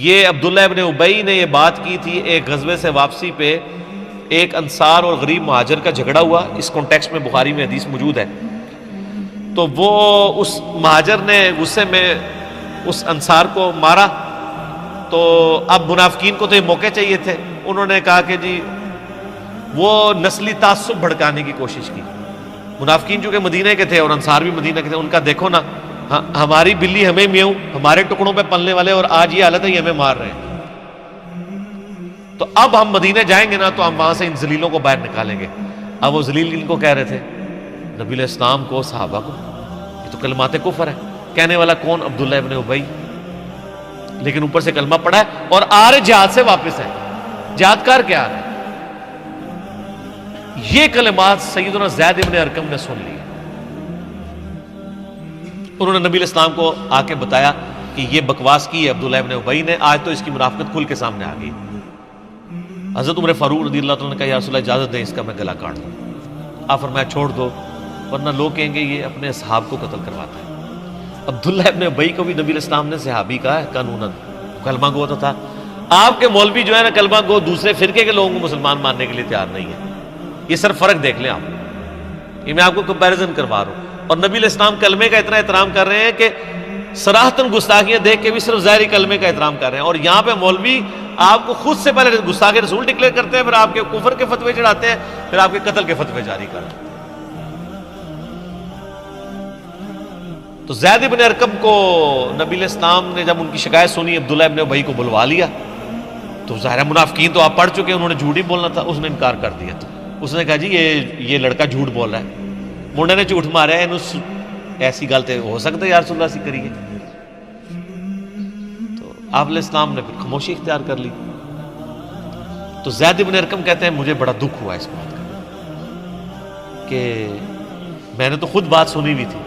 یہ عبداللہ ابن ابی نے یہ بات کی تھی ایک غزوے سے واپسی پہ، ایک انصار اور غریب مہاجر کا جھگڑا ہوا، اس کانٹیکسٹ میں بخاری میں حدیث موجود ہے۔ تو وہ اس مہاجر نے غصے میں اس انصار کو مارا، تو اب منافقین کو تو یہ موقع چاہیے تھے، انہوں نے کہا کہ جی وہ نسلی تعصب بھڑکانے کی کوشش کی۔ منافقین چونکہ مدینہ کے تھے اور انصار بھی مدینہ کے تھے، ان کا دیکھو نا، ہماری بلی ہمیں میوں، ہمارے ٹکڑوں پہ پلنے والے، اور آج یہ حالت ہے یہ ہمیں مار رہے ہیں، تو اب ہم مدینہ جائیں گے نا تو ہم وہاں سے ان ذلیلوں کو باہر نکالیں گے۔ اب وہ ذلیل ان کو کہہ رہے تھے، نبی علیہ السلام کو، صحابہ کو، یہ تو کلمات کفر ہے۔ کہنے والا کون؟ عبداللہ ابن ابی، لیکن اوپر سے کلمہ پڑھا ہے اور آ رہے جہاد سے واپس ہے، جہاد کر کے آ رہے ہیں۔ یہ کلمات سیدنا زید ابن ارقم نے سن لی، انہوں نے نبی علیہ السلام کو آ کے بتایا کہ یہ بکواس کی ہے عبداللہ ابن ابی نے، آج تو اس کی منافقت کھل کے سامنے آ گئی۔ حضرت عمر فاروق رضی اللہ عنہ نے کہا یا رسول اللہ اجازت دیں اس کا میں گلا کاٹ دوں۔ آپ فرمایا چھوڑ دو ورنہ لوگ کہیں گے یہ اپنے اصحاب کو قتل کرواتا ہے۔ عبداللہ ابن ابی کو بھی نبی علیہ السلام نے صحابی کہا ہے قانوناً، کلمہ گو تو تھا۔ آپ کے مولوی جو ہے نا کلمہ گو دوسرے فرقے کے لوگوں کو مسلمان ماننے کے لیے تیار نہیں ہے، یہ صرف فرق دیکھ لیں آپ، یہ میں آپ کو کمپیریزن کروا رہا ہوں۔ اور نبی علیہ السلام کلمے کا اتنا احترام کر رہے ہیں کہ صراحتاً گستاخیاں دیکھ کے بھی صرف ظاہری کلمے کا احترام کر رہے ہیں، اور یہاں پہ مولوی آپ کو خود سے پہلے گستاخ رسول ڈکلیئر کرتے ہیں، پھر آپ کے کفر کے فتوے چڑھاتے ہیں، پھر آپ کے قتل کے فتوے جاری کرتے ہیں۔ تو زید ابن ارقم کو نبی علیہ السلام نے جب ان کی شکایت سنی، عبداللہ ابن ابی کو بلوا لیا، تو ظاہر منافقین تو آپ پڑھ چکے، انہوں نے جھوٹ ہی بولنا تھا، اس نے انکار کر دیا۔ اس نے کہا جی یہ لڑکا جھوٹ بول رہا ہے، منڈے نے جھوٹ مارا ہے، ایسی گل تو ہو سکتا ہے یا رسول اللہ سے کریے۔ تو آپ علیہ السلام نے پھر خاموشی اختیار کر لی۔ تو زید ابن ارقم کہتے ہیں مجھے بڑا دکھ ہوا اس بات کا کہ میں نے تو خود بات سنی ہوئی تھی،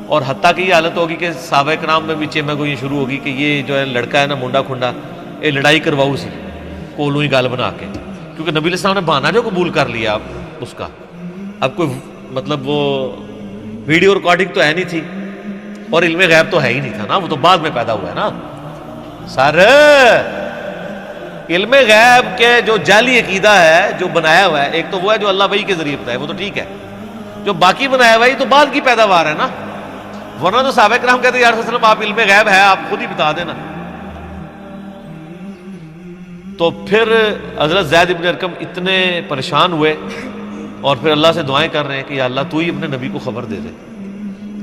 اور حتیٰ کہ یہ حالت ہوگی کہ صحابہ کرام میں بھی چیمہ گوئی شروع ہوگی کہ یہ جو ہے لڑکا ہے نا منڈا کھنڈا، یہ لڑائی کرواؤ سی کولوں ہی گال بنا کے، کیونکہ نبی علیہ السلام نے بہانہ جو قبول کر لیا اب اس کا، اب کوئی مطلب وہ ویڈیو ریکارڈنگ تو ہے نہیں تھی، اور علم غیب تو ہے ہی نہیں تھا نا، وہ تو بعد میں پیدا ہوا ہے نا۔ سر علم غیب کے جو جعلی عقیدہ ہے جو بنایا ہوا ہے، ایک تو وہ ہے جو اللہ وحی کے ذریعے بتایا، وہ تو ٹھیک ہے، جو باقی بنایا ہوا ہے تو بعد کی پیداوار ہے نا، ورنہ تو صحابہ کرام کہتے ہیں یا رسول اللہ آپ علم غیب ہے آپ خود ہی بتا دینا۔ تو پھر حضرت زید ابن ارقم اتنے پریشان ہوئے اور پھر اللہ سے دعائیں کر رہے ہیں کہ یا اللہ تو ہی اپنے نبی کو خبر دے دے۔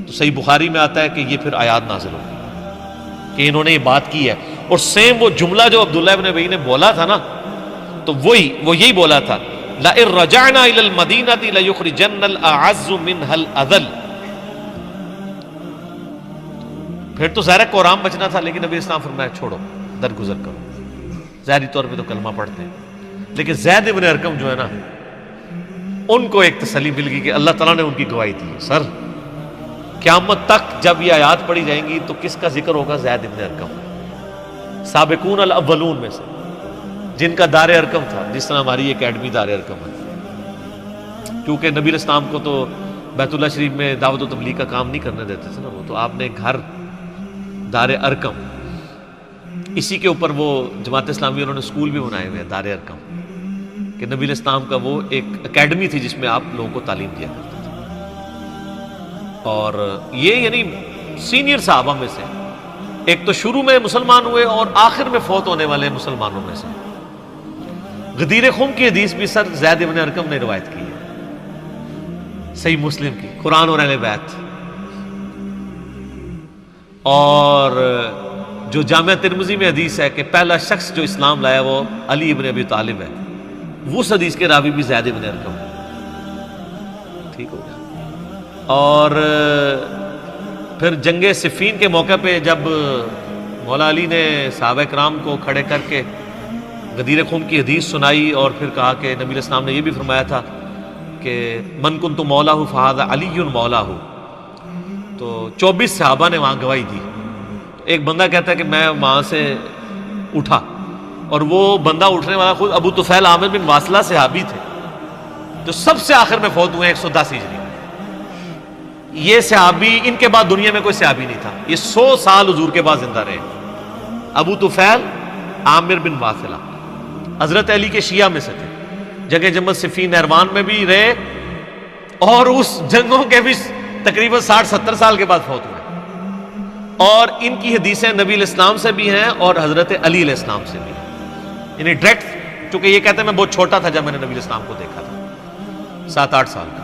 تو صحیح بخاری میں آتا ہے کہ یہ پھر آیات نازل ہو کہ انہوں نے یہ بات کی ہے، اور سیم وہ جملہ جو عبداللہ ابن ابی نے بولا تھا نا، تو وہ یہی بولا تھا لَإِن رَجَعْنَا إِلَى الْمَدِينَةِ لَيُخْرِجَنَّ الْأَعَزُّ مِنْهَا الْأَذَلَّ۔ پھر تو ظاہر قرآن بچنا تھا، لیکن نبی اسلام فرمایا چھوڑو درگزر کرو، ظاہری طور پہ تو کلمہ پڑھتے ہیں، لیکن زید ابن ارقم جو ہے نا ان کو ایک تسلی مل گئی کہ اللہ تعالیٰ نے ان کی گواہی دی ہے۔ سر قیامت تک جب یہ آیات پڑھی جائیں گی تو کس کا ذکر ہوگا؟ زید ابن ارقم، سابقون الاولون میں سے، جن کا دار ارقم تھا، جس طرح ہماری اکیڈمی دار ارقم ہے، کیونکہ نبی علیہ السلام کو تو بیت اللہ شریف میں دعوت و تبلیغ کا کام نہیں کرنے دیتے تھے نا، وہ تو آپ نے گھر دار ارقم، اسی کے اوپر وہ جماعت اسلامی انہوں نے اسکول بھی بنائے ہوئے ہیں دار ارقم، کہ نبی علیہ السلام کا وہ ایک اکیڈمی تھی جس میں آپ لوگوں کو تعلیم دیا کرتے تھے۔ اور یہ یعنی سینئر صحابہ میں سے ایک تو شروع میں مسلمان ہوئے اور آخر میں فوت ہونے والے مسلمانوں میں سے۔ غدیر خم کی حدیث بھی سر زید ابن ارقم نے روایت کی ہے، صحیح مسلم کی، قرآن اور اہل بیت۔ اور جو جامعہ ترمذی میں حدیث ہے کہ پہلا شخص جو اسلام لایا وہ علی ابن ابی طالب ہے، وہ اس حدیث کے راوی بھی زید ابن ارقم ہے۔ ٹھیک ہو گیا۔ اور پھر جنگ صفین کے موقع پہ جب مولا علی نے صحابہ کرام کو کھڑے کر کے غدیر خم کی حدیث سنائی اور پھر کہا کہ نبی علیہ السلام نے یہ بھی فرمایا تھا کہ من کنت مولاہ فہذا علی مولاہ، تو 24 صحابہ نے وہاں گواہی دی۔ ایک بندہ کہتا ہے کہ میں وہاں سے اٹھا، اور وہ بندہ اٹھنے والا خود ابو طفیل عامر بن واصلہ صحابی تھے جو سب سے آخر میں فوت ہوئے 110 ہجری میں۔ یہ صحابی، ان کے بعد دنیا میں کوئی صحابی نہیں تھا، یہ 100 سال حضور کے بعد زندہ رہے، ابو طفیل عامر بن واثلہ حضرت علی کے شیعہ میں سے تھے، جنگ جمل صفین نہروان میں بھی رہے اور اس جنگوں کے بھی تقریباً 60-70 سال کے بعد فوت ہوئے، اور ان کی حدیثیں نبی علیہ السلام سے بھی ہیں اور حضرت علی علیہ السلام سے بھی ہیں، یعنی ڈائریکٹ، چونکہ یہ کہتے ہیں میں بہت چھوٹا تھا جب میں نے نبی علیہ السلام کو دیکھا تھا، 7-8 سال کا۔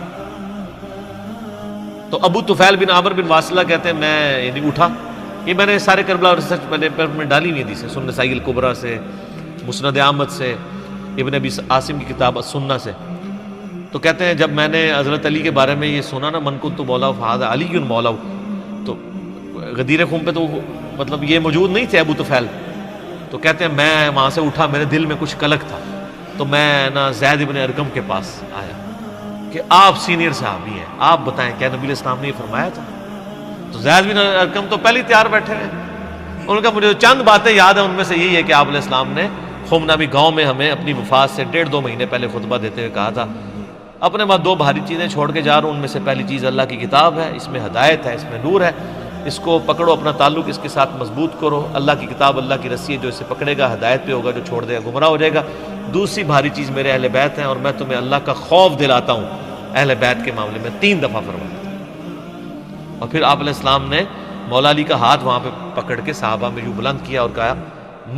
تو ابو طفیل بن عامر بن واصلہ کہتے ہیں میں یعنی اٹھا، یہ میں نے سارے کربلا ریسرچ میں ڈالی ہوئی حدیثیں، سنن نسائی الکبریٰ سے، مسند احمد سے، ابن ابی عاصم کی کتاب السنہ سے۔ تو کہتے ہیں جب میں نے حضرت علی کے بارے میں یہ سنا نا، من کنت مولا فہذا علی مولا، تو غدیر خم پہ تو مطلب یہ موجود نہیں تھے ابو طفیل، تو کہتے ہیں میں وہاں سے اٹھا، میرے دل میں کچھ کلک تھا، تو میں نا زید ابن ارقم کے پاس آیا کہ آپ سینئر صحابی ہیں، آپ بتائیں کیا نبی علیہ السلام نے یہ فرمایا تھا؟ تو زید بن ارقم تو پہلے تیار بیٹھے ہیں، ان کا مجھے چند باتیں یاد ہیں، ان میں سے یہی ہے کہ آپ علیہ السلام نے خم نامی گاؤں میں ہمیں اپنی وفات سے 1.5-2 مہینے پہلے خطبہ دیتے ہوئے کہا تھا اپنے بعد 2 بھاری چیزیں چھوڑ کے جا رہا ہوں، ان میں سے پہلی چیز اللہ کی کتاب ہے، اس میں ہدایت ہے، اس میں نور ہے، اس کو پکڑو، اپنا تعلق اس کے ساتھ مضبوط کرو، اللہ کی کتاب اللہ کی رسی ہے، جو اسے پکڑے گا ہدایت پہ ہوگا، جو چھوڑ دے گا گمراہ ہو جائے گا۔ دوسری بھاری چیز میرے اہل بیت ہیں، اور میں تمہیں اللہ کا خوف دلاتا ہوں اہل بیت کے معاملے میں، 3 دفعہ فرمایا تھا۔ اور پھر آپ علیہ السلام نے مولا علی کا ہاتھ وہاں پہ پکڑ کے صحابہ میں یوں بلند کیا اور کہا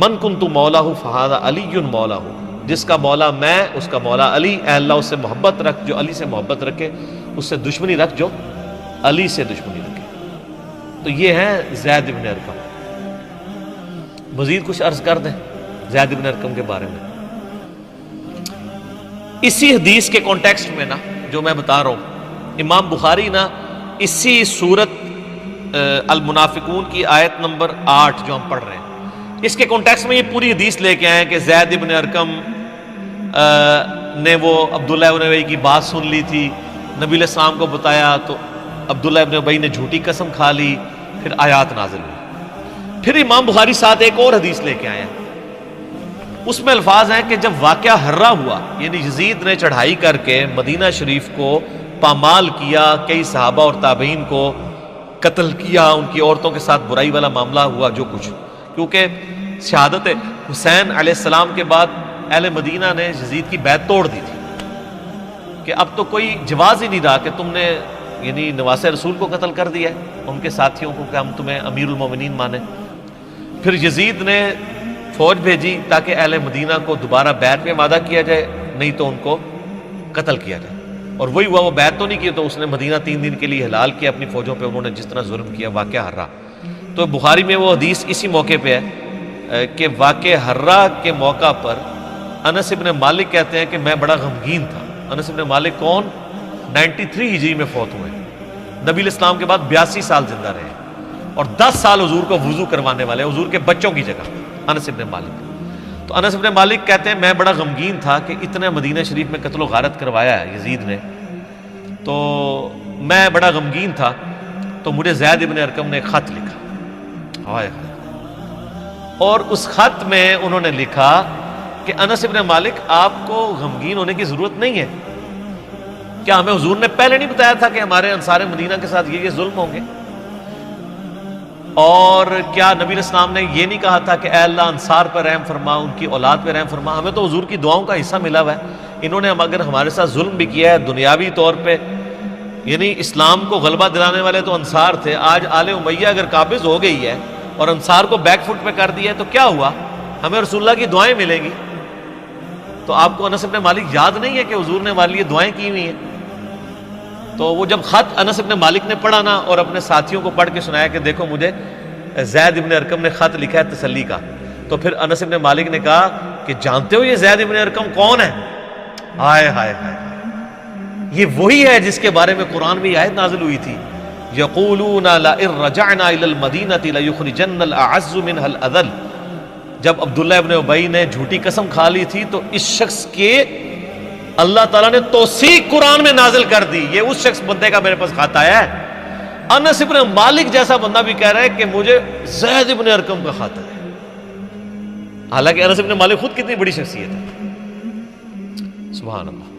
من کنت مولا فہذا علی مولا، جس کا مولا میں اس کا مولا علی، اے اللہ اس سے محبت رکھ جو علی سے محبت رکھے، اس سے دشمنی رکھ جو علی سے دشمنی رکھے۔ تو یہ ہے زید بن ارقم۔ مزید کچھ عرض کر دیں زید بن ارقم کے بارے میں؟ اسی حدیث کے کانٹیکسٹ میں نا جو میں بتا رہا ہوں، امام بخاری نا اسی سورت المنافقون کی آیت نمبر 8 جو ہم پڑھ رہے ہیں، اس کے کانٹیکسٹ میں یہ پوری حدیث لے کے آئے ہیں کہ زید بن ارقم نے وہ عبداللہ ابن ابی کی بات سن لی تھی، نبی علیہ السلام کو بتایا تو عبداللہ ابن ابی نے جھوٹی قسم کھا لی، پھر آیات نازل ہوئی۔ پھر امام بخاری ساتھ ایک اور حدیث لے کے آئے ہیں، اس میں الفاظ ہیں کہ جب واقعہ ہرہ ہوا، یعنی یزید نے چڑھائی کر کے مدینہ شریف کو پامال کیا، کئی صحابہ اور تابعین کو قتل کیا، ان کی عورتوں کے ساتھ برائی والا معاملہ ہوا جو کچھ، کیونکہ شہادت حسین علیہ السلام کے بعد اہل مدینہ نے یزید کی بیعت توڑ دی تھی کہ اب تو کوئی جواز ہی نہیں رہا کہ تم نے یعنی نواسہ رسول کو قتل کر دیا ہے، ان کے ساتھیوں کو، کہ ہم تمہیں امیر المومنین مانیں۔ پھر یزید نے فوج بھیجی تاکہ اہل مدینہ کو دوبارہ بیعت میں وعدہ کیا جائے، نہیں تو ان کو قتل کیا جائے، اور وہی ہوا، وہ بیعت تو نہیں کی، تو اس نے مدینہ 3 دن کے لیے حلال کیا اپنی فوجوں پہ، انہوں نے جس طرح ظلم کیا، واقعہ ہرہ۔ تو بخاری میں وہ حدیث اسی موقع پہ ہے کہ واقعہ ہرہ کے موقع پر انس ابن مالک کہتے ہیں کہ میں بڑا غمگین تھا۔ انس ابن مالک کون؟ 93 ہجری میں فوت ہوئے، نبی علیہ السلام کے بعد 82 سال زندہ رہے، اور 10 سال حضور کو وضو کروانے والے، حضور کے بچوں کی جگہ، انس ابن مالک۔ تو انس ابن مالک کہتے ہیں میں بڑا غمگین تھا کہ اتنے مدینہ شریف میں قتل و غارت کروایا ہے یزید نے، تو میں بڑا غمگین تھا، تو مجھے زید ابن ارقم نے ایک خط لکھا، اور اس خط میں انہوں نے لکھا کہ انس ابن مالک آپ کو غمگین ہونے کی ضرورت نہیں ہے، کیا ہمیں حضور نے پہلے نہیں بتایا تھا کہ ہمارے انصار مدینہ کے ساتھ یہ ظلم ہوں گے؟ اور کیا نبی علیہ السلام نے یہ نہیں کہا تھا کہ اے اللہ انصار پر رحم فرما، ان کی اولاد پہ رحم فرما؟ ہمیں تو حضور کی دعاؤں کا حصہ ملا ہوا ہے، انہوں نے اگر ہمارے ساتھ ظلم بھی کیا ہے دنیاوی طور پہ، یعنی اسلام کو غلبہ دلانے والے تو انصار تھے، آج آل امیہ اگر قابض ہو گئی ہے اور انصار کو بیک فٹ پہ کر دیا ہے تو کیا ہوا؟ ہمیں رسول اللہ کی دعائیں ملیں گی۔ تو آپ کو انس ابن مالک یاد نہیں ہے کہ حضور نے ہمارے لیے دعائیں کی ہوئی ہیں؟ تو وہ جب خط انس ابن مالک نے پڑھا نا اور اپنے ساتھیوں کو پڑھ کے سنایا کہ دیکھو مجھے زید ابن ارقم نے خط لکھا ہے تسلی کا، تو پھر انس ابن مالک نے کہا کہ جانتے ہو یہ زید ابن ارقم کون ہے؟ ہائے ہائے ہائے، یہ وہی ہے جس کے بارے میں قرآن میں آیت نازل ہوئی تھی، یقولون لئن رجعنا الی المدینہ لیخرجن الاعز منها الاذل۔ جب عبداللہ ابن ابی نے جھوٹی قسم کھا لی تھی تو اس شخص کے اللہ تعالیٰ نے توثیق قرآن میں نازل کر دی، یہ اس شخص بندے کا میرے پاس خط آیا ہے۔ انس ابن مالک جیسا بندہ بھی کہہ رہا ہے کہ مجھے زید ابن ارقم کا خط ہے، حالانکہ انس ابن مالک خود کتنی بڑی شخصیت ہے، سبحان اللہ۔